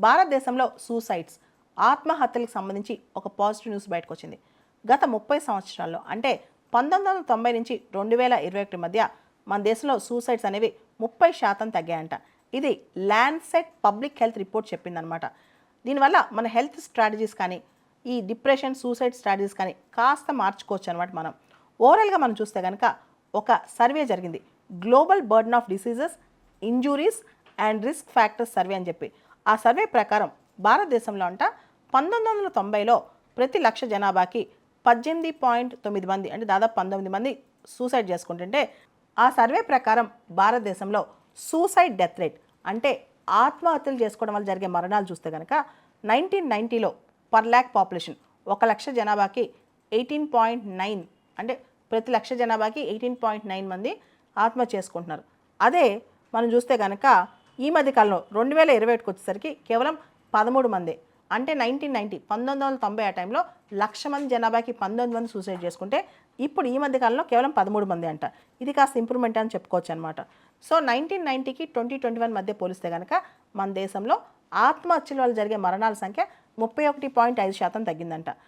భారతదేశంలో సూసైడ్స్ ఆత్మహత్యలకు సంబంధించి ఒక పాజిటివ్ న్యూస్ బయటకు వచ్చింది. గత 30 సంవత్సరాల్లో అంటే 1990 నుంచి 2021 మధ్య మన దేశంలో సూసైడ్స్ అనేవి 30% తగ్గాయంట. ఇది ల్యాన్సెట్ పబ్లిక్ హెల్త్ రిపోర్ట్ చెప్పిందనమాట. దీనివల్ల మన హెల్త్ స్ట్రాటజీస్ కానీ ఈ డిప్రెషన్ సూసైడ్ స్ట్రాటజీస్ కానీ కాస్త మార్చుకోవచ్చు అనమాట. మనం ఓవరాల్గా మనం చూస్తే కనుక ఒక సర్వే జరిగింది, global burden of diseases injuries and risk factors survey అని చెప్పి. ఆ సర్వే ప్రకారం భారతదేశంలో అంట 1990లో ప్రతి లక్ష జనాభాకి 18.9 మంది అంటే దాదాపు 19 మంది సూసైడ్ చేసుకుంటుంటే, ఆ సర్వే ప్రకారం భారతదేశంలో సూసైడ్ డెత్ రేట్ అంటే ఆత్మహత్యలు చేసుకోవడం వల్ల జరిగే మరణాలు చూస్తే కనుక 1990లో పర్ ల్యాక్ పాపులేషన్ 1 లక్ష జనాభాకి 18.9 అంటే ప్రతి లక్ష జనాభాకి 18.9 మంది ఆత్మహత్య చేసుకుంటున్నారు. అదే మనం చూస్తే కనుక ఈ మధ్య కాలంలో 2021కి వచ్చేసరికి కేవలం 13 మందే. అంటే 1990 ఆ టైంలో 1,00,000 మంది జనాభాకి 19 మంది సూసైడ్ చేసుకుంటే ఇప్పుడు ఈ మధ్య కాలంలో కేవలం 13 మంది అంట. ఇది కాస్త ఇంప్రూవ్మెంట్ అని చెప్పుకోవచ్చు అనమాట. సో 1990కి 2021 మధ్య పోలిస్తే కనుక మన దేశంలో ఆత్మహత్యల వల్ల జరిగే మరణాల సంఖ్య 31.5% తగ్గిందంట.